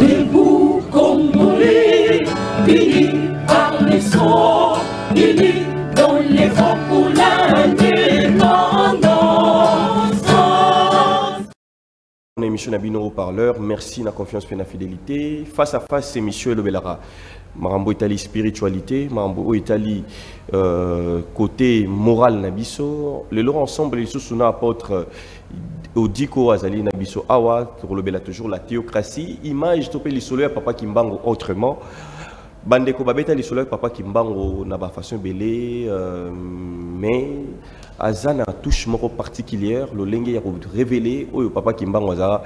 Debout Congolais, unis par les sons, unis dans les vents pour l'indépendance. On a émission Nabino Haut-Parleur, merci na confiance et na fidélité. Face à face, c'est Monsieur Le Belara. Marambo Italie spiritualité, Marambo Italie côté moral Nabiso. Le loro ensemble, les sous apôtre Odiko Azali Nabiso Awa, pour le Bela toujours la théocratie. Image topé les soleils papa Kimbango autrement. Bandeko Babeta les soleils papa Kimbango n'a pas façon belé, mais Azana touche moko particulière, le lengue ya révélé, oyo papa Kimbango Azara.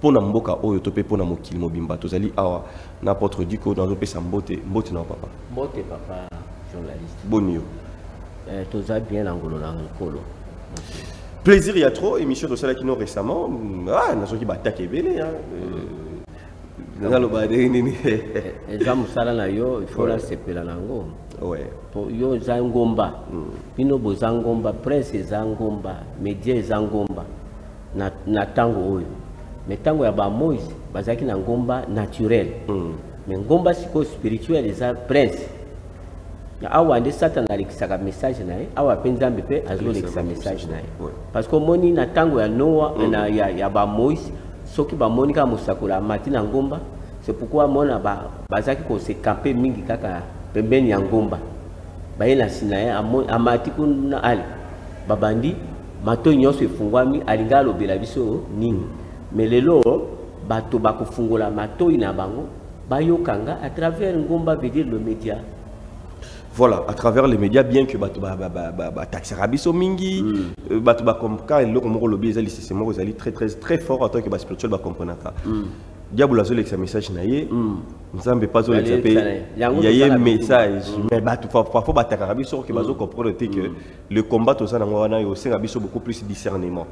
Pour mboka oyo topé pour mokili mobimba tozali awa n'importe diko dans opé sa mbote na papa journaliste bonio tozali bien angolo na nkolo plaisir il y a trop émission de cela qui nous récemment nazoki bataki ebele naloba nini eza musala na yo il faut la sepela nango ouais yo za ngomba bino boza ngomba prince za ngomba média za ngomba na tango oyo mais tango ya ba Moïse bazaki na ngomba naturel mais ngomba siko spirituel eza prince ya awa nde satan alekisaka message na ye awa pe nzambe pe azolekisa message na ye parce que moni na tango ya Noa na ya ba Moïse soki ba moni ka musakola mati na ngomba c'est pourquoi mona bazaki ko se camper mingi kaka pembeni ya ngomba baye na sinaye amati kuna ali babandi mato nyonso efungwami alinga lobela biso nini mais lelo bato bakofungola mato ina bango bayokanga à travers ngomba veut dire le média. Voilà, à travers les médias, bien que taxi rabiso mingi, comme quand le lobby est très fort en tant que spirituel comprendre ça. Diable a un message naïe, nous n'avons pas besoin de il y a un message, mais parfois battre rabiso que bazo comprendre que le combat aux anangwana au sein rabiso beaucoup plus discernement.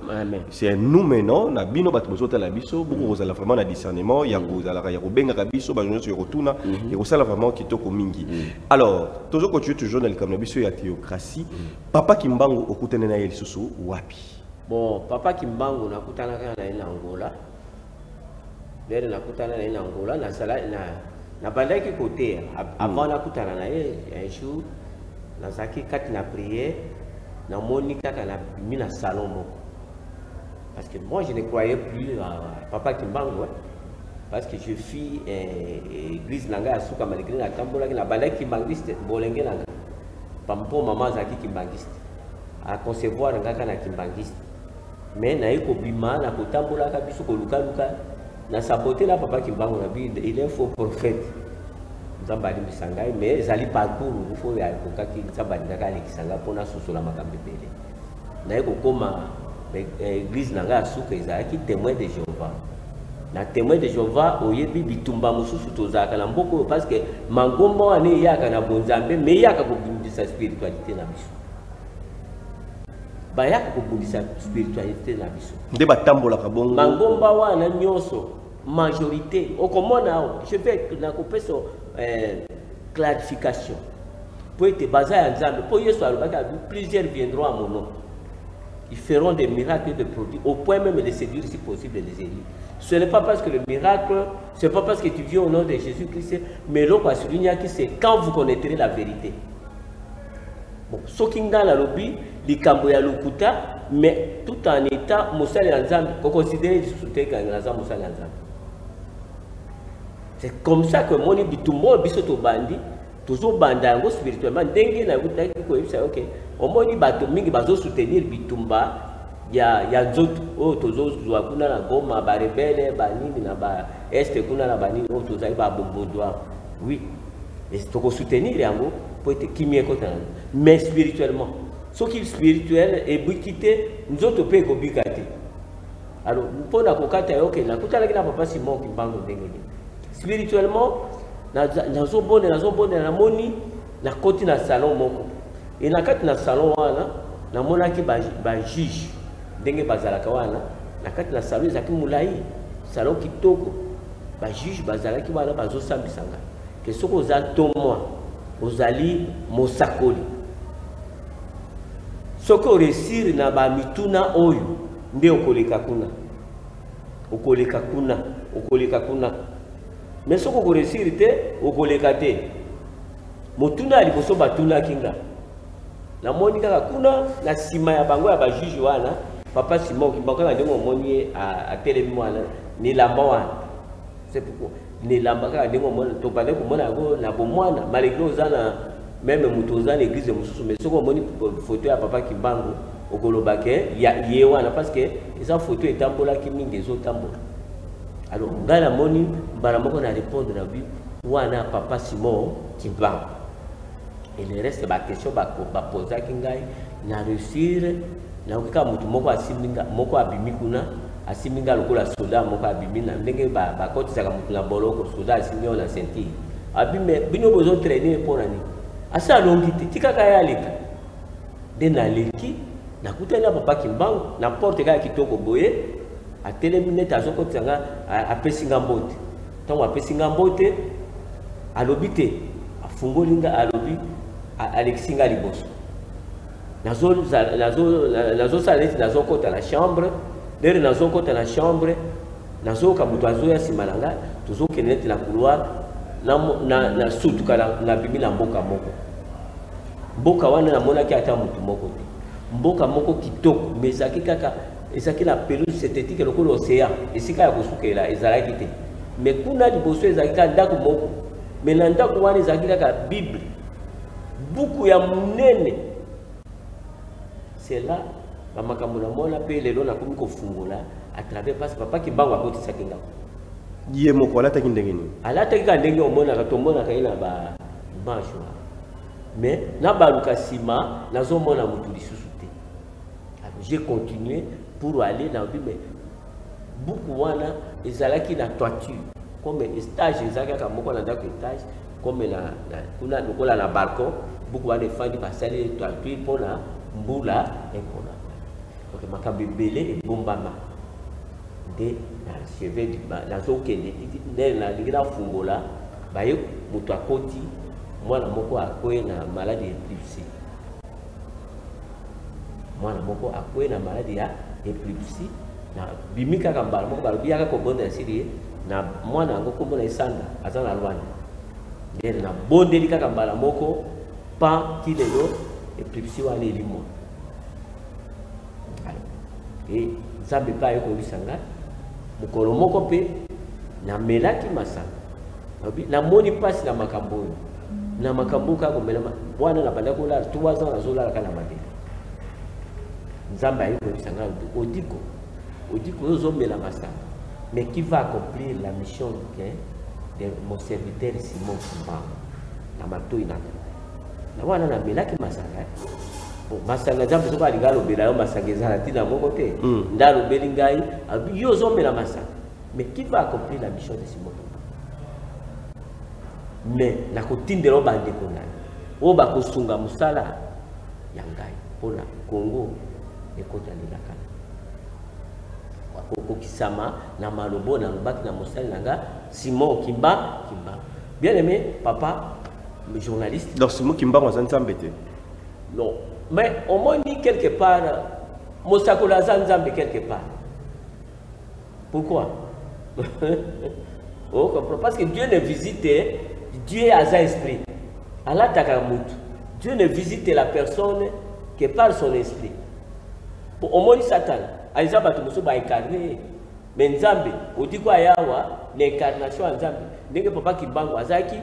C'est nous maintenant, na bino bat besoin de la biso, beaucoup aux vraiment na discernement, il y a aux ala ya benga rabiso, ba journée sur retourna, et au sala vraiment kitoko mingi. Alors, toujours continuer toujours dans le comme biso ya théocratie, papa Kimbango okutana na yeli susu wapi. Bon, papa Kimbango nakutana na Angola. D'ailleurs, nakutana na Angola na sala na bandaki côté avant nakutana na un jour nazaki kati na prière na monika kana mina salon moko parce que moi je ne croyais plus à papa Kimbango parce que je fis église nanga ya suka malgré na tambola na bandaki kimbangiste bolenge nanga pampo mama zaki kimbangiste à concevoir ngaka na kimbangiste mais na eko bima na kotambola ka biso ko luka na saboté là papa Kimbango na bi il est un faux prophète nzambali misangai mais zali parcours il faut ya kokaki nzambali ngaka lekisanga pona sosola makambe pele na eko koma église nanga suka ezaki témoin de Jéhovah na témoin de Jéhovah oyebi bitumba mususu tozaka na mboko parce que mangomba wane yaka na bonzambe mais yaka kobundisa spiritualité na biso bayaka kobundisa spiritualité na biso nde batambola ka bongo mangomba wana nyonso majorité okomona je vais na kopeso clarification pour être basé à Nzambe pour Yesu alobaka plusieurs viendront à mon nom ils feront des miracles de produits au point même de les séduire si possible les élire. Ce n'est pas parce que le miracle, c'est pas parce que tu viens au nom de Jésus-Christ, mais l'autre souligner que c'est quand vous connaîtrez la vérité. Bon, ce qui est dans la lobby, les Camboya Lokuta, mais tout en état, Moussa Lanzam, qu'on considère les soutiens quand Moussa Lanzam. C'est comme ça que mon bitumbo bisoto bandi, toujours bandango spirituellement, dengue na wuta ko yebisa ok. Au moins bato mingi bazo soutenir bitumba ya nzoto o tozo zwa kuna na goma ba rebelle ba nini na ba este kuna na ba nini o toza ba bombodwa. Oui. Et to ko soutenir yango pour être kimie ko tan. Mais spirituellement, ce qui est spirituel et bukité nzoto pe ko bikati. Alors, pour na kokata ok na kutala kina papa Simon Kimbango dengue. Spirituellement, nazo bonne na moni na koti na salon moko. Et na kati na salon wana na mona ki ba juge ndenge bazalaka wana na kati na salon ezaki mulai salon kitoko ba juge bazalaki wana bazo sambisanga ke soko za tomwa ozali mosakoli soko resir na ba mituna oyo nde okoleka kuna okoleka kuna. Mais ce qu'on réussit, au collecate. Motuna liboso batuna kinga. Na monika kuna na sima ya bango ya ba juge wana papa Simon ki bango ndenge moni a telemi mwana ni lamba wana. C'est pourquoi ni lamba ka ndenge mona to bale ko mona go na bo mwana malgré ozana même mutoza l'église mususu mais ce qu'on moni photo ya papa Kimbango okolobake ya ye wana parce que esa photo etambola ki mingi des autres tambola. Alors ngala moni mbala moko na répondre na bi wana papa Simon Kimbango. Et le reste de la question va poser à Kingai, na réussir, na okika mutu moko asiminga, moko abimikuna, asiminga lokola soda moko abimina, ndenge ba koti saka mutu na boloko soda asimio na senti. Abime bino bozo traîner pour nani. Asa longité tika kaya leka. De na leki, na kutana papa Kimbango, na porte kaya kitoko boye, a téléminete azoko tsanga a pesinga mbote. Tant a pesinga mbote, a lobité, a fungolinga a lobi Alexinga liboso. Nazo saleti nazo kota la chambre, dere nazo kota la chambre, nazo kabuto azo ya simalanga, tuzo kenete na couloir na sutuka na bibi na mboka moko. Mboka wana na mona ki ata mutu moko. Mboka moko kitoko, mezaki kaka ezaki na pelouse synthétique lokolo océan, esika ya kosukela ezalaki te. Mais kuna liboso ezaki ka ndako moko. Mais na ndako wana ezaki kaka Bible. Beaucoup ya munene. C'est là makambo na mona pe lelo na komi ko fungola à travers parce que papa Kimbango akoti sakinga. Ye moko ala taki ndenge ni. Ala taki ka ndenge omona ka tomona ka ina ba mancho. Mais na baluka sima nazo mona mutu lisusu te. Alors j'ai continué pour aller dans le mais beaucoup wana ezalaki na toiture comme stage ezalaki ka moko na ndako étage comme kuna lokola na balcon beaucoup de femmes qui passent les toitures pour la mbula et pour la donc makambi belé et bombama de la chevet du bas la zone qui est na linga fungola baye mutu akoti mwana moko akoye na maladie d'épilepsie mwana moko akoye na maladie ya épilepsie na bimika kambala moko balobi yaka ko bonda siri na mwana ngo kombo na isanda azana lwani ndere na bondeli kaka mbala moko pa kilelo épilepsie wana elimo et nzambe pa yeko bisanga mukolo moko pe na melaki masanga na moni pasi na makambo na makambo kako mela bwana na banda kola 3 ans na zola kana madela nzambe yeko bisanga odiko zo mela masanga mais qui va accomplir la mission de mon serviteur Simon Kimbango na matoi na wana na melaki masanga bon masanga jambo soka ligalo bela masanga ezala tina moko te ndalo belingai abi yo zo mela masanga mais qui va accomplir la mission de Simon mais na kotindelo bande konani o ba kosunga musala ya ngai pona Congo ekota lilaka kokisama na malobo na lobaki na mosali nanga Simon Kimba. Bien aimé papa le journaliste. Donc Simon Kimba on s'en embêté. Non, mais au moins dit quelque part Mosakola Zanzambe quelque part. Pourquoi? Oh, parce que Dieu ne visite, Dieu a un esprit. Allah Takamut. Dieu ne visite la personne que par son esprit. Pour au moins Satan. Aïza batumoso ba incarné mais Nzambe odi kwa yawa l'incarnation ya Nzambe ndenge papa Kimbango azaki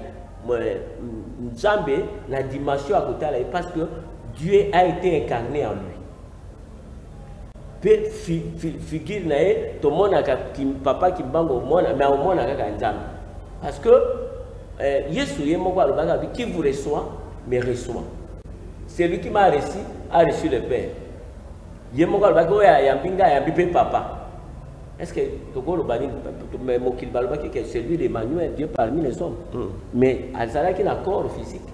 Nzambe na dimension akotala parce que Dieu a été incarné en lui pe figure na ye to mona ka papa Kimbango mona mais au mona ka Nzambe parce que Yesu ye moko alobaka qui vous reçoit me reçoit celui qui m'a reçu a reçu le Père. Ye moko alobaki oyo ayambinga ayambi mpe papa. Est-ce que tokoloba nini mokili balobaki que celui d'Emmanuel Dieu parmi les hommes mais azalaki na corps physique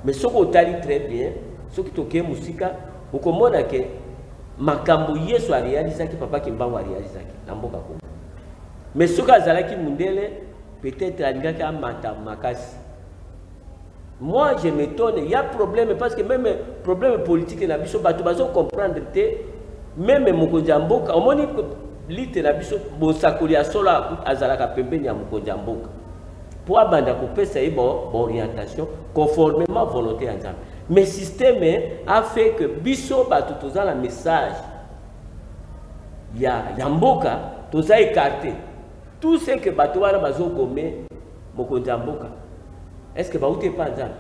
mais soki otali très bien soki tokeye mosika okomona ke makambo Yesu arealizaki papa Kimbango arealizaki na mboka Kongo mais soki azalaki mundele peut-être alingaki amata makasi. Moi je m'étonne, il y a problème parce que même problème politique na biso bato bazo comprendre te même mokonzi mboka omoni lite na biso bosakoli ya solo azalaka pembeni ya mokonzi ya mboka po abanda kopesa ye orientation conformément volonté ya nzambe. Mais système a fait que biso bato toza na message ya mboka toza écarté. Tout ce que bato wana bazogome mokonzi ya mboka, est-ce que baute pas nzambe?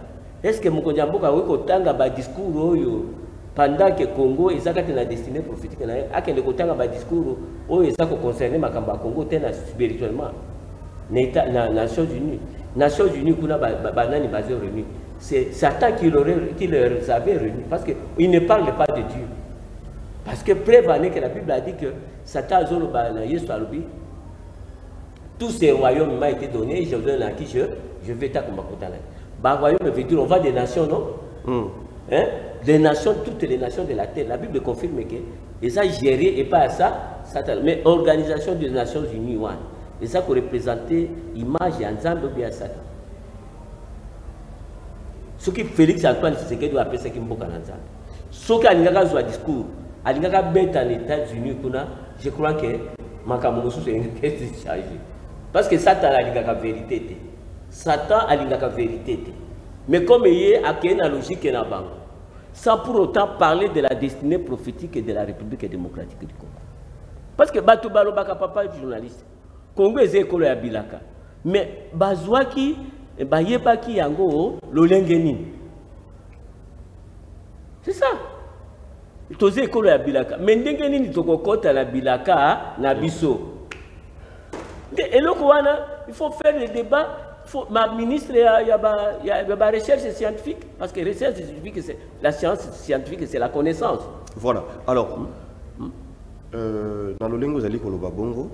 Est-ce que mokonzi ya mboka akoki kotanga ba discours oyo pendant que Congo ezakati na destinée prophétique na ye akende kotanga ba discours oyo ezako concerner makambo ya Congo tena spirituellement na Nations Unies. Nations Unies kuna banani basé réunis. C'est Satan qui les avait réunis parce qu'il ne parle pas de Dieu. Parce que preuve que la Bible a dit que Satan a dit tous ces royaumes m'ont été donnés, je donne à qui je vais t'accompagner. Bah royaume veut dire on va des nations, non? Hein? Les nations, toutes les nations de la terre. La Bible confirme que ils ont géré et pas ça, Satan. Mais organisation des Nations Unies, ouais. Ils ont représenté l'image et ensemble bien Satan. Ce qui Félix Antoine Tshisekedi doit appeler ce qui mboka nanzana. Ce qui a un discours, a bête en États-Unis, je crois que Makamosu c'est chargé. Parce que Satan a la vérité. Satan a la vérité. Mais comme il y a une logique et sans pour autant parler de la destinée prophétique de la République démocratique du Congo. Parce que Batou Balobaka papa journaliste, Congo est école à Bilaka. Mais Bazouaki, Bayebaki Yango, Lolengeni. C'est ça. Tous école à Bilaka. Mais Ndengeni ni tokokota la Bilaka na biso. Et le il faut faire des débats. Ma ministre, il y a la recherche scientifique, parce que la recherche scientifique, c'est la science scientifique, c'est la connaissance. Voilà. Alors, dans le lingo, vous allez Bongo,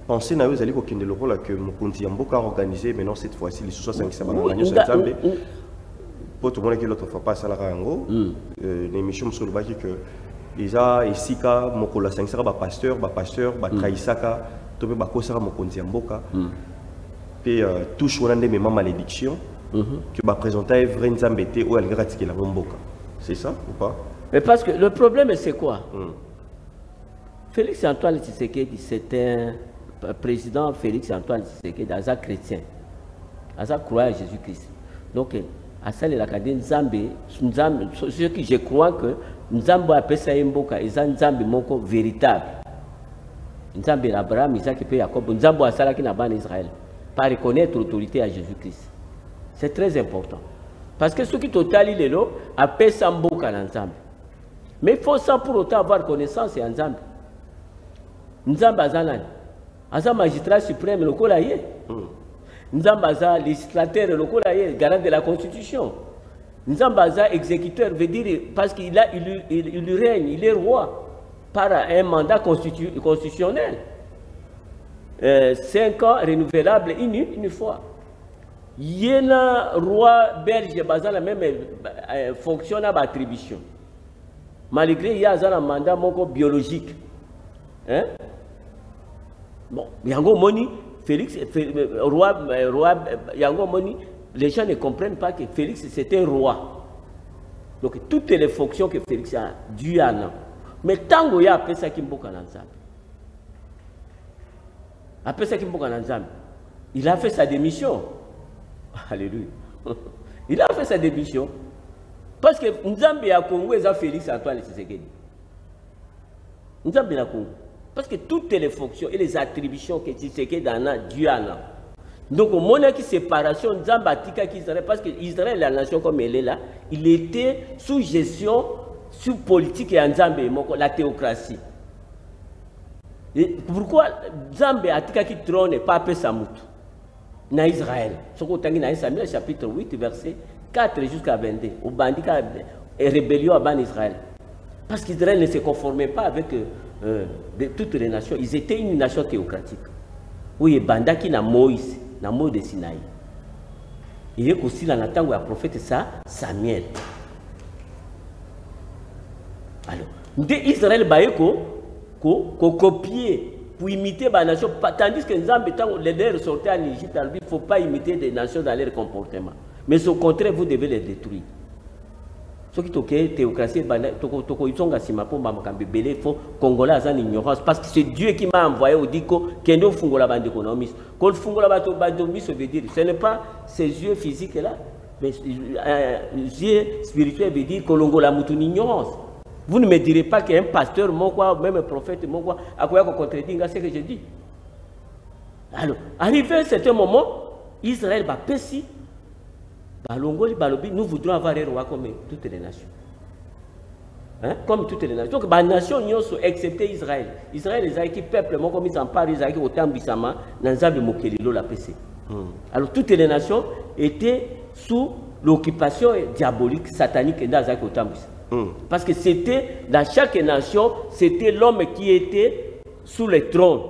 pensez que vous allez le rôle que Mokonzi Yamboka a organisé, maintenant cette fois-ci, les 65 semaines, pour tout le monde qui l'autre fois pas ça la rango, l'émission sur le baki que Isa et Sika, Mokola 5 pasteur, Traïsaka, Tobé Bakosara Mokonzi Yamboka. Et touche on a des mêmes malédictions que va présenter vrai Nzambete ou elle gratte la Mboka. C'est ça ou pas? Mais parce que le problème c'est quoi? Félix Antoine Tshisekedi, c'est un président Félix Antoine Tshisekedi, un chrétien, un croyant à Jésus-Christ. Donc à ça il a dit Nzambe, ce que je crois que Nzambe appelle ça Mboka, ils ont Nzambe moko véritable. Nzambe Abraham, Isaac et Jacob, Nzambe a ça qui n'a pas en Israël. Par reconnaître l'autorité à Jésus-Christ. C'est très important. Parce que ceux qui total il est là, appellent ça Mboka Nzambe. Mais il faut ça pour autant avoir connaissance et Nzambe. Nzambe Azanan. Aza magistrat suprême, le Kolaye. Nzambe Aza législateur, le Kolaye, garant de la Constitution. Nzambe Aza exécuteur, veut dire parce qu'il règne, il est roi par un mandat constitutionnel. 5 ans renouvelables une fois. Il y a un roi belge basé la même fonction d'attribution. Malgré il y a un mandat biologique. Hein? Bon, Yango Moni, Félix, roi Yango Moni, les gens ne comprennent pas que Félix c'était un roi. Donc toutes les fonctions que Félix a dû à an. Mais tant qu'il y a appelé ça qui mboka nanzambe. Après ça, il a fait sa démission. Alléluia. Il a fait sa démission. Parce que Nzambe a Congo et Félix Antoine Tshisekedi. Nzambe a Congo. Parce que toutes les fonctions et les attributions que Tshisekedi en a, Dieu en a. Donc, au moment de séparation, Nzambe a dit qu'Israël, parce que Israël, la nation comme elle est là, il était sous gestion, sous politique et Nzambe, la théocratie. Et pourquoi Nzambe a dit qu'il trône et pas appelé Samoutou na Israël? Ce qu'on a dit dans Samuel chapitre 8, verset 4 jusqu'à 22. Au bandit et rébellion à ban Israël. Parce qu'Israël ne se conformait pas avec toutes les nations. Ils étaient une nation théocratique. Oui, banda qui n'a Moïse, na Moïse de Sinaï. Il y a aussi dans le temps où le prophète Samuel. Alors, Israël baïko copier pour imiter la nation, tandis que les leaders sortaient en Égypte, il ne faut pas imiter des nations dans leur comportement. Mais au contraire, vous devez les détruire. Ce qui est théocratie, il faut Congolais à ignorance. Parce que c'est Dieu qui m'a envoyé au Diko, qui nous fungo la bande économiste. Quand fungo la bande ça veut dire, ce n'est pas ces yeux physiques là, mais yeux spirituels veut dire que l'on la mouton ignorance. Vous ne me direz pas qu'un pasteur, mon quoi, même un prophète, mon quoi, à quoi contredire ce que je dis. Alors, arrivé à un certain moment, Israël va pécher. Nous voudrons avoir un roi comme toutes les nations. Hein? Comme toutes les nations. Donc, les nations, excepté Israël. Israël, les qui peuple, comme ils s'emparent, Israël, qui autant bissama, n'ensemble mokelilo la PC. Alors, toutes les nations étaient sous l'occupation diabolique, satanique dans Zaki autant parce que c'était, dans chaque nation, c'était l'homme qui était sous le trône.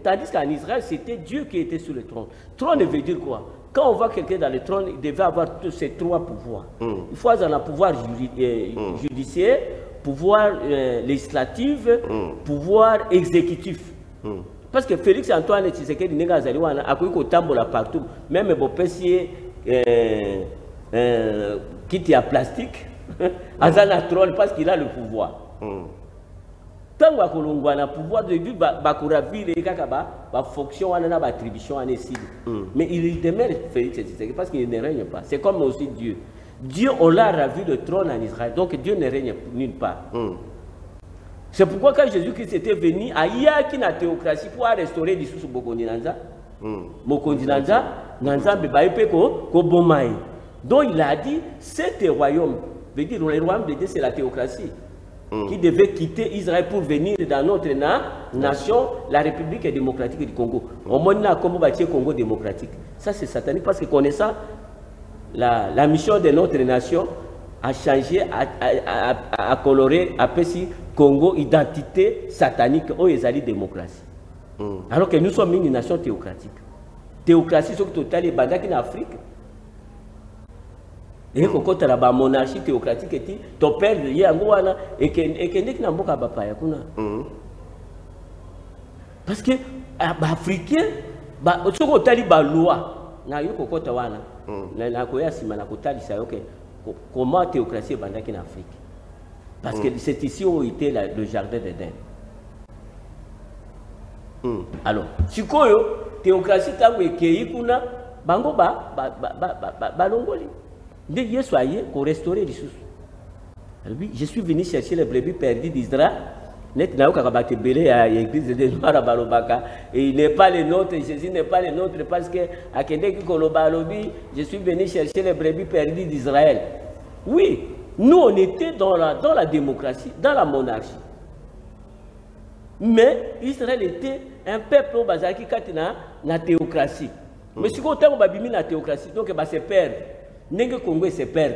Tandis qu'en Israël, c'était Dieu qui était sous le trône. Trône veut dire quoi? Quand on voit quelqu'un dans le trône, il devait avoir tous ces trois pouvoirs. Il faut avoir un pouvoir judiciaire, pouvoir législatif, pouvoir exécutif. Parce que Félix Antoine Tshisekedi n'est pas allé partout. Même si qui est à plastique, il a le trône parce qu'il a le pouvoir. Tant que vous avez le pouvoir de vivre, la fonction, la attribution, mais il demeure Félix Tshisekedi parce qu'il ne règne pas. C'est comme aussi Dieu. Dieu, on l'a ravi le trône en Israël, donc Dieu ne règne nulle part. C'est pourquoi quand Jésus-Christ était venu, il y a une théocratie pour restaurer les sous Bokondi Nanza. Bokondi Nanza, Nanza Bebaïpe Kobomaï. Donc il a dit, cet royaume, veut dire le royaume de Dieu, c'est la théocratie. Qui devait quitter Israël pour venir dans notre nation, la République démocratique du Congo. Au moins, on a comme bâti Congo démocratique. Ça, c'est satanique parce que connaissant la mission de notre nation a changé, a coloré, a fait Congo identité satanique où ils allaient démocratie. Alors que nous sommes une nation théocratique. Théocratie, c'est total et badaki en Afrique. Et quand tu as la monarchie théocratique, tu perds et que n'amboka bapaya kuna. Parce que Africain, ce qu'on t'a dit la loi, na yoko kota wana, na koya sima na kota dit ça comment théocratie bandaki en Afrique. Parce que c'est ici où était le jardin d'Éden. Alors, si koyo théocratie tango ekei kuna bango balongoli. De Yesoye pour restaurer les sous. Je suis venu chercher les brebis perdues d'Israël. Et il n'est pas le nôtre, Jésus n'est pas le nôtre parce que à je suis venu chercher les brebis perdues d'Israël. Oui, nous on était dans la démocratie, dans la monarchie. Mais Israël était un peuple qui était dans la théocratie. Mais si on a la théocratie, donc il va se perdre. N'est-ce que Congo se perd.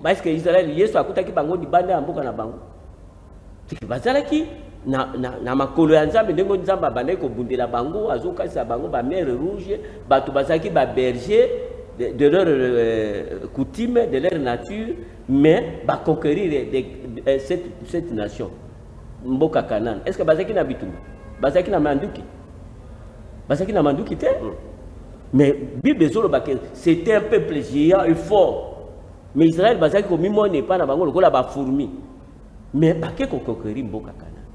Parce que Israël, il y a qui bango di bande amboka na bango. Bazala ki na makolo ya nzambe ndengo nzamba bande ko bundela bango azoka sa bango ba mer rouge batu bazaki ba berger de leur coutume, de leur nature, mais ba conquérir cette nation. Mboka Canaan. Est-ce que bazaki na bitumba? Bazaki na manduki? Bazaki na manduki te? Mais Bible c'était un peuple géant et fort. Mais Israël, n'est pas dans la fourmi. Mais pas que conquérir Mboka Canaan.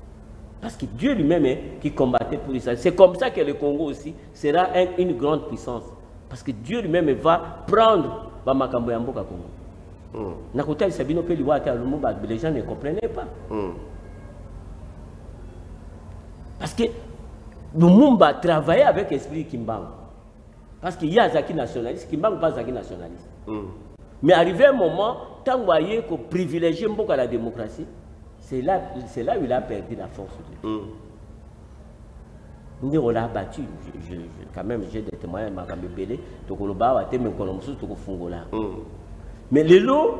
Parce que Dieu lui-même qui combattait pour Israël. C'est comme ça que le Congo aussi sera une grande puissance. Parce que Dieu lui-même va prendre Bamakambo Mboka Congo. Les gens ne comprenaient pas. Parce que Lumumba travaillait avec l'esprit Kimbangu. Parce qu'il y a Zaki nationaliste, qui ne manque pas Zaki nationaliste. Mais arrivé un moment, tant qu'on privilégie beaucoup la démocratie, c'est là où il a perdu la force de Dieu. On l'a battu. Quand même, j'ai des témoignages, mais le lot,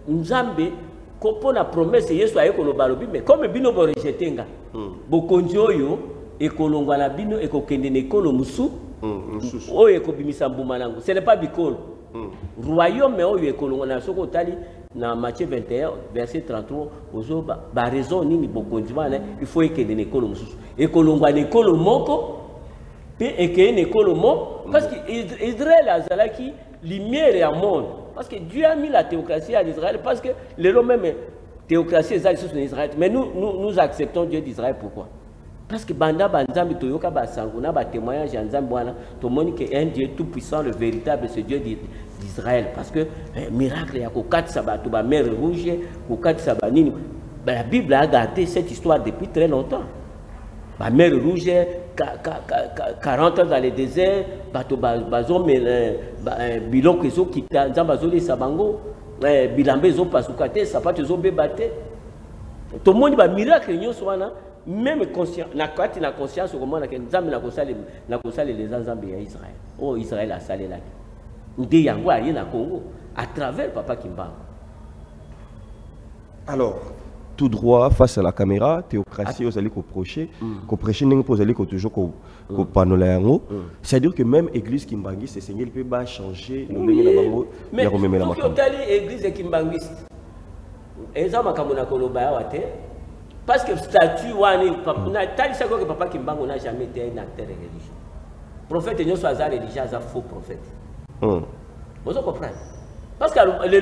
Nzambe, quand la promesse, mais comme Bino rejeté, Bokonjoyo, et kolongwa na bino et kokende ne kolo musu oyo ekobimisa mbuma nango ce n'est pas bikolo royaume oyo ekolongwa na soko tali na Matthieu 21 verset 33 ozo ba raison nini bokonzi bana il faut ekende ne kolo musu ekolongwa ne kolo moko pe ekende ne kolo mo parce que Israël azalaki lumière et monde. Parce que Dieu a mis la théocratie à Israël, parce que les lois même, théocratie est en Israël. Mais nous acceptons Dieu d'Israël, pourquoi? Parce que Banda Banzambi Toyoka Basanguna, témoignage Anzambouana, tout le monde est un Dieu tout-puissant, le véritable, ce Dieu d'Israël. Parce que miracle, il y a Kokat Sabatou, la mer rouge, Kokat Sabanini. La Bible a gardé cette histoire depuis très longtemps. La mer rouge, 40 ans dans le désert, Bazom, Bilok, Ezo, Kita, Zambazoli, Sabango, Bilambe, Ezo, Pasukate, Sapat, Ezo, Bebate. Tout le monde a miracle, même conscience, na conscience au moment où Nzambe na kosala les Nzambe à Israël. Oh, Israël a salé là. Ndé yango a rien à Congo à travers Papa Kimbangu. Alors, tout droit face à la caméra, théocratie, vous allez prêcher, vous allez toujours panola yango. C'est-à-dire que même l'église kimbangiste, le Seigneur peut pas changer le ligne de bango. Mais pour que l'église kimbangiste, ezama kamuna koloba wate. Parce que le statut, que Papa Kimbangu n'a jamais été un acteur religieux. Le prophète n'est pas un religieux, c'est un faux prophète. Vous comprenez? Parce que le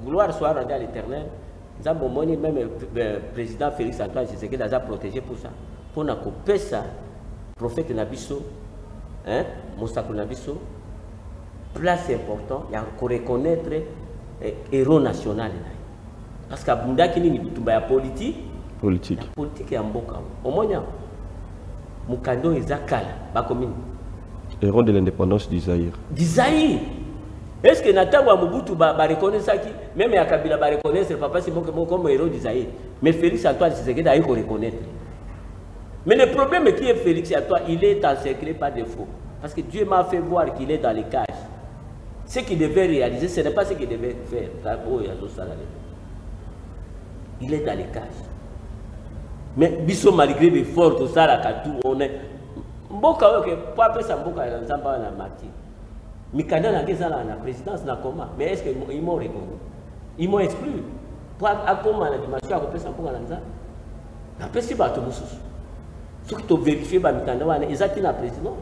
gloire soit rendue à l'éternel, même le président Félix Antoine Tshisekedi a protégé pour ça. Pour nous couper ça, le prophète Nabiso, Moussako Nabiso, place importante, il y a reconnaître héros national. Parce que Bunda qui n'est pas politique. Politique. La politique est en boka. Au moins, Mukando est Zakala, Bakomine. Héros de l'indépendance d'Isaïr. D'Isaïr. Est-ce que Natangwa Mobutu va reconnaître ça? Même à Kabila va reconnaître le papa Simon comme héros d'Isaïr. Mais Félix Antoine Tshisekedi a reconnaître. Mais le problème qui est Félix Antoine, il est encerclé par défaut. Parce que Dieu m'a fait voir qu'il est dans les cages. Ce qu'il devait réaliser, ce n'est pas ce qu'il devait faire. Il est dans les cages. Mais biso malgré l'effort tout ça la katou on est mboka ok pour appeler ça mboka na nzamba na martyr mikanda na ngeza na présidence na coma mais est-ce que ils m'ont reconnu ils m'ont exclu pour akoma na dimanche à appeler ça mboka na nzamba na pesi ba to mususu ce qui to vérifier ba mikanda wana ezati na président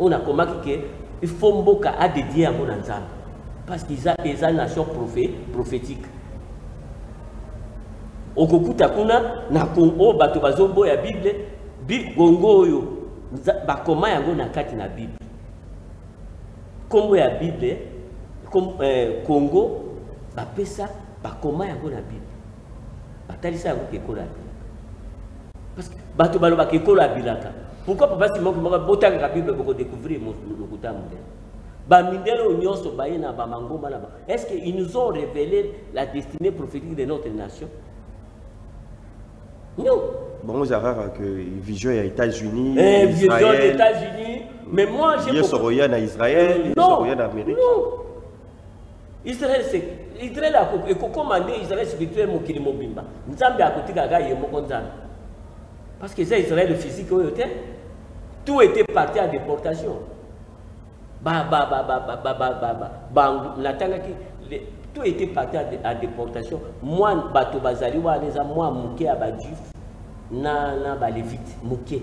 on a coma que il faut mboka a dédié à mon nzamba parce qu'ils a des nation prophétique. Okukuta kuna na Congo bato bazombo ya Bible Congo oyo bakoma yango na kati na Bible. Kombo ya Bible Congo bapesa bakoma yango na Bible. Batalisa yango kekola. Parce que bato baloba kekola bilaka. Pourquoi papa Simon ko botanga ka Bible boko découvrir lokuta monde. Ba mindelo nyonso baye na ba mangoma na ba. Est-ce qu'ils nous ont révélé la destinée prophétique de notre nation? Non. Bon, vous avez rare que vision aux États-Unis, vision aux États-Unis, mais moi j'ai beaucoup... en Israël, non, en Amérique. Non. Israël a commandé Israël spirituel mokili mobimba. Nzambe a côté gaga yemoko nzambe. Parce que c'est Israël physique tout était parti à déportation. Tout était parti à déportation. Moi, bato bazali wa les moi mouké à badjuf na ba lévite mouké.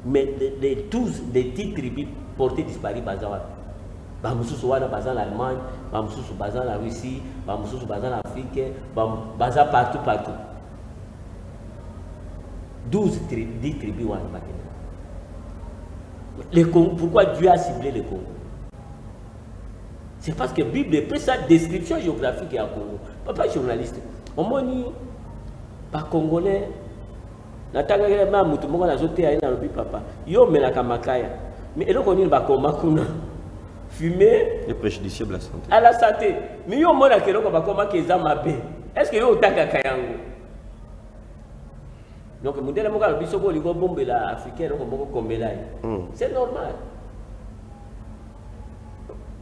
Mais les 10 tribus portées disparu bazawa. Ba mususu wana bazan l'Allemagne, ba mususu bazan la Russie, ba mususu bazan l'Afrique, ba bazan partout. 10 tribus wana bakena. Le Congo, pourquoi Dieu a ciblé le Congo? C'est parce que la Bible fait sa description géographique à Congo. Papa journaliste, au moins, pas congolais, n'attendez pas à tout le monde à zoter à un papa. Yo mais la kamakaya. Mais elle connaît pas comment kuna fumer est préjudiciable à la santé. À la santé. Mais yo mona que l'on va comment qu'ils ont mabé. Est-ce que yo taka kayango? Donc modèle mo ka biso ko ligo bombe la africaine ko moko kombela. C'est normal.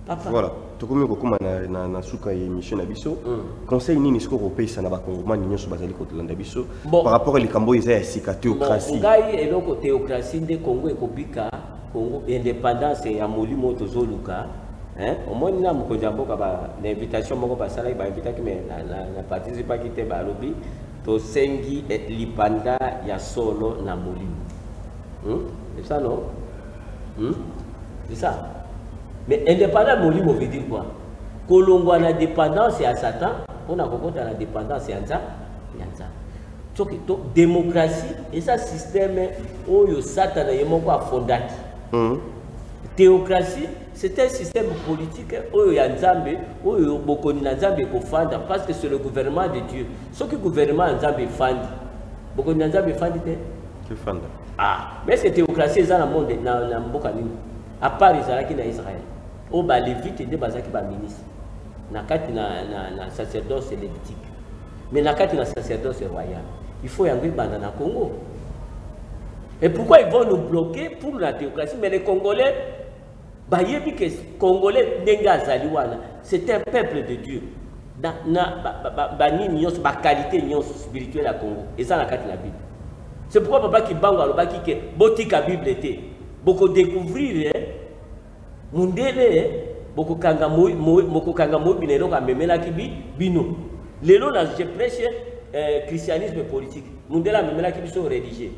Papa. Voilà. Tokomi kokoma na suka émission na biso. Conseil nini siko kopesa na ba Congolais nyonso bazali ko landa biso par rapport à likambo eza ya sika théocratie. Ngai eloko théocratie de Congo ekobika Congo indépendance ya molimo tozoluka. Omoni na mokonzi mboka ba invitation moko basala ba invita ki me na participer ki te ba lobi to sengi lipanda ya solo na molimo. C'est ça non? C'est ça. Mais indépendant, Molimo veut dire quoi? Kolongo na dépendance à Satan, on a compris la dépendance à Yanza. Donc, démocratie, et ça système où Satan a fondé. Théocratie, c'est un système politique où il y a Nzambe, où il y a Nzambe parce que c'est le gouvernement de Dieu. Ce que le gouvernement Nzambe fond, beaucoup de Nzambe fond. Ah, mais c'est théocratie dans le monde, dans le monde, à part Israël qui est Israël. Où les Lévites et les ministres. Na sacerdoce lévitique. Mais na sacerdoce royal. Il faut y aller dans le Congo. Et pourquoi ils vont nous bloquer pour la théocratie? Mais les Congolais, c'est un peuple de Dieu. La qualité spirituelle à Congo. Et ça, la Bible. C'est pourquoi papa qui bango aloba ki ke botika Bible était. Beaucoup découvrir mundele beaucoup kanga mo binelo ka memela ki bino. Lelo là je prêche christianisme politique. Mundela memela ki biso religieux.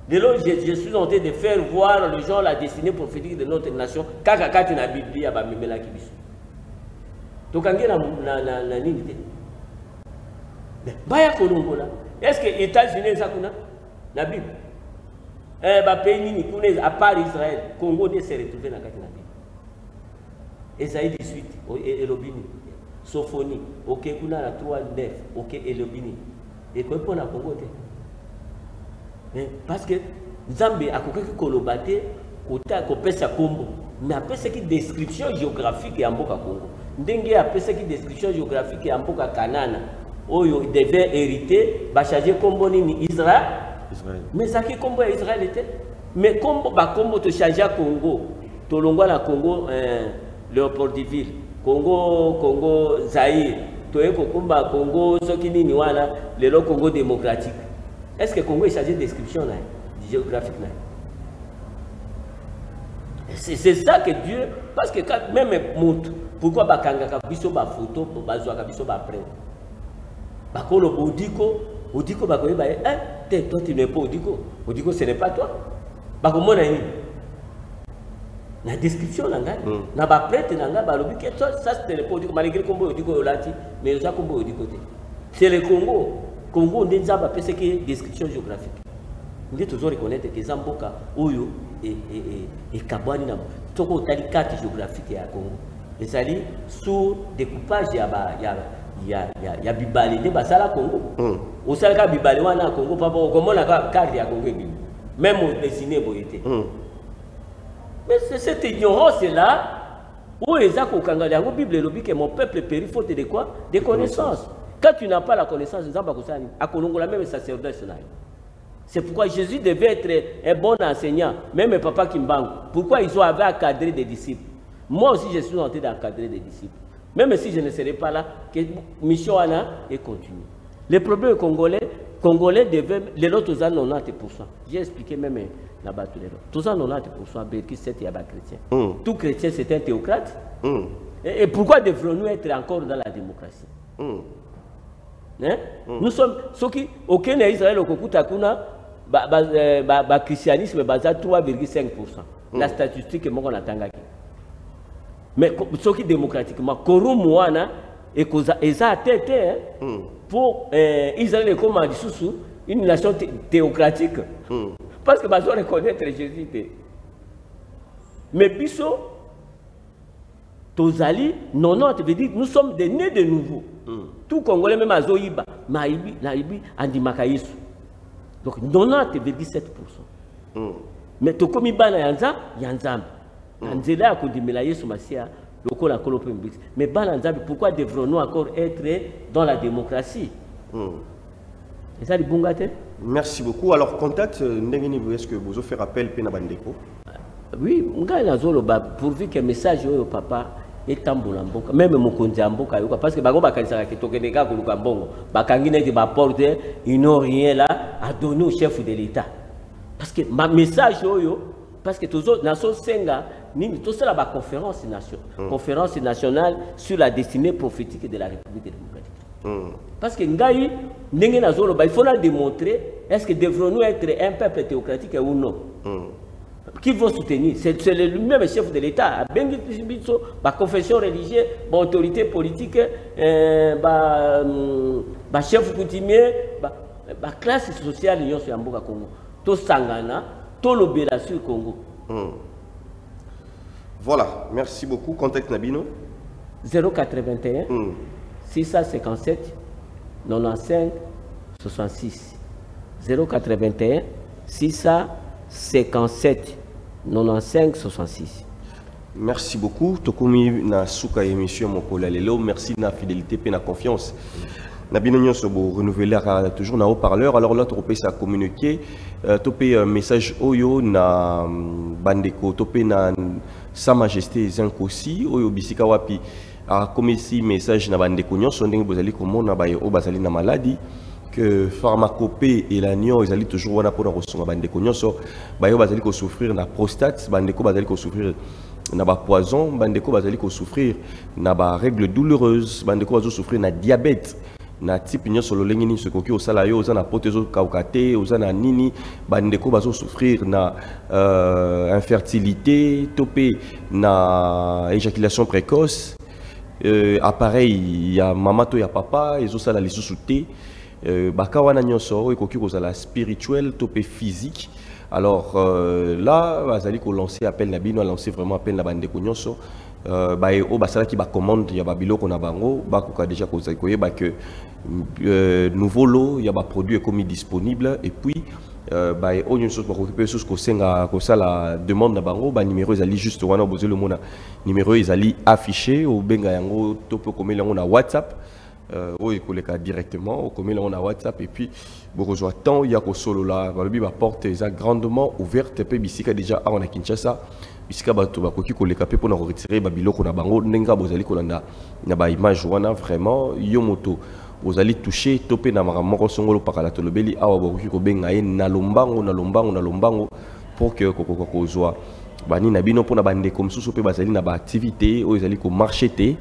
Lelo je suis en train de faire voir les gens la destinée prophétique de notre nation kaka kati na Bible ya ba memela ki biso. To kangi na nini te. Baya kolongola. Est-ce que les États-Unis sont là? La Bible. Pays à part Israël, Congo s'est retrouvé dans la Bible. Esaïe 18, Elobini, Sophonie, ok, kuna la 3, 9, ok, Elobini. Et quoi pour la Congo? Parce que Zambie a coupé Kolobate, Kota, Kopesa Combo. Mais après, c'est une description géographique et en Boka Congo. Dengue après, c'est une description géographique et en Boka Kanana. Oyo devait hériter, changer combo ni Israël. Mais ça qui combo Israël était. Mais combo te changer à Congo. Tolongwa na Congo, Léopoldville, Congo Zaïre, Toye Kokumba Congo, ce qui ni wala, le Congo démocratique. Est-ce que Congo est changé de description là, géographique là? C'est ça que Dieu, parce que quand même pourquoi bakanga kabiso ba photo, bazwa kabiso ba prêtre. Bakolo Odiko, bakoye ba toi tu n'es pas Odiko. Odiko ce n'est pas toi. Bakomona ni. La description là na ba prêtre nanga ba lobi que ça c'était pas Odiko malgré Congo Odiko olati mais ça Congo Odiko te. C'est le Congo. Congo ndenza ba pese que description géographique. Nous devons toujours reconnaître que Zamboka Oyo et Kabwani na toko tali carte géographique ya Congo. Et ça dit sous découpage ya bibali de basala Congo. Au salka bibali wana Congo papa comment la carte ya Congo même au dessiné boyete. Mais c'est cette ignorance là où ezako kanga la Bible lobi que mon peuple périt faute de quoi? De connaissances. Quand tu n'as pas la connaissance, Nzamba kusani akolongo la même sacerdoce là. C'est pourquoi Jésus devait être un bon enseignant, même papa Kimbangu. Pourquoi ils ont encadré des disciples? Moi aussi je suis en train d'encadrer des disciples. Même si je ne serai pas là, que mission Anna est continue. Les problèmes congolais devaient, les autres 90%. J'ai expliqué même là-bas tous les autres. Tous 90%, Berki, c'est un chrétien. Tout chrétien, c'est un théocrate. Et pourquoi devrions-nous être encore dans la démocratie? Nous sommes ceux qui, aucun Israël, au Kokutakuna, christianisme, basé à 3,5%. La statistique est mon atangaki. Mais ce qui démocratiquement, Koromouana et Koza tête pour Israël comme une nation théocratique. Parce que nous reconnaître Jésus. Mais Bisso, Tozali, non, veut dire nous sommes des nés de nouveau. Tout Congolais, même à Zoïba, Maïbi, Naïbi, Andimakaïs. Donc 90,7%. Mais Tokomi Bana Yanza, Yanzam. Anzela Kondimela Yesu Masia, Lokola Kolope Mbix. Mais Bana Nzambi, pourquoi devrons-nous encore être dans la démocratie? Et ça, les Bungate? Merci beaucoup. Alors, contact, est-ce que vous offrez appel Pena Bandeko? Oui, pourvu que le message au papa est tambolamboka, même mon kondiamboka, parce que Bago Bakansa qui tokeneka Kulukambongo, Bakangine qui m'apporte, ils n'ont rien là à donner au chef de l'État. Parce que ma message, parce que tous les nations Senga, tout ça la conférence nationale sur la destinée prophétique de la République démocratique. Parce que Ngaï, il faut la démontrer, est-ce que devrons-nous être un peuple théocratique ou non? qui vont soutenir. C'est le même chef de l'État. La confession religieuse, l'autorité politique, le chef coutumier, la classe sociale de Yamboka Congo. Tout Sangana, tout l'opération du Congo. Voilà, merci beaucoup. Contact Nabino 081 657 95 66. 081 657 95 66. Merci beaucoup. Tokomi na souka émission Mokola Lelo. Merci na fidélité et na confiance. Nabino nyonso bo renouveler toujours na haut-parleur. Alors là tropé ça communiquer topé message oyo na bandeko topé na Sa Majesté Zenkosi oyo bisika wapi a komisi message na bandeko nyonso ndenge bozali komona ba yo bazali na maladie que pharmacopée et l'agneau ils allaient toujours wana pour recevoir bandeko nyonso ba yo bazali ko souffrir na prostate bandeko bazali ko souffrir na ba poison bandeko bazali ko souffrir na ba règles douloureuses bandeko bazali souffrir na diabète na type nyonso lolenge ni sokoki osala yo oza na potezo kaukate oza na nini bandeko bazo souffrir na infertilité topé na éjaculation précoce appareil ya mama to ya papa ezosala lisusu te bakawana nyonso ekoki kozala spirituel topé physique. Alors là bazali ko lancer appel na bino lancer vraiment appel na bandeko nyonso ba o basala ki ba commande ya babiloko na bango bakoka déjà koyeba que nouveau lot ya ba produit comme disponible et puis ba o nyonso ba occuper sous ko senga ko sala demande na bango ba numéro ezali juste wana bozelo mona numéro ezali affiché au benga yango topo komela yango na WhatsApp oui, directement au commun on a WhatsApp et puis beaucoup temps il y a que solo là la porte est grandement ouverte et puis bisika déjà on a Kinshasa bisika bato bakoki koleka pe pour retirer babiloko na bango ndenga bozali kolanda na ba image wana vraiment yo moto bozali toucher topé na moko songolo pakala tolobeli awa bakoki ko benga ye na lombango pour que kozwa bani na bino pour na bande comme sous pe bazali na ba activité o ezali ko marcher te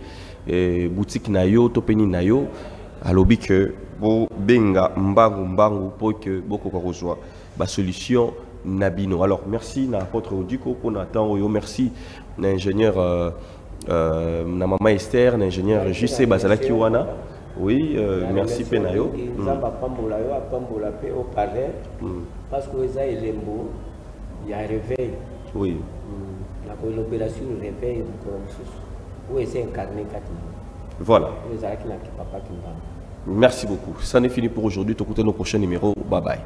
boutique na yo topeni na yo alobi que bo benga mbangu pour que boko ko kozwa ba solution nabino. Alors merci na apôtre Odiko pour n'attendre yo merci na ingénieur na mama Esther na ingénieur JC Bazala Kiwana. Oui, merci Penayo. Nzamba pambola yo apambola pe au palais parce que ça il est beau, il y a réveil. Oui. L'opération réveil où est incarné voilà. Merci beaucoup. Ça n'est fini pour aujourd'hui. Écoutez nos prochains numéros. Bye bye.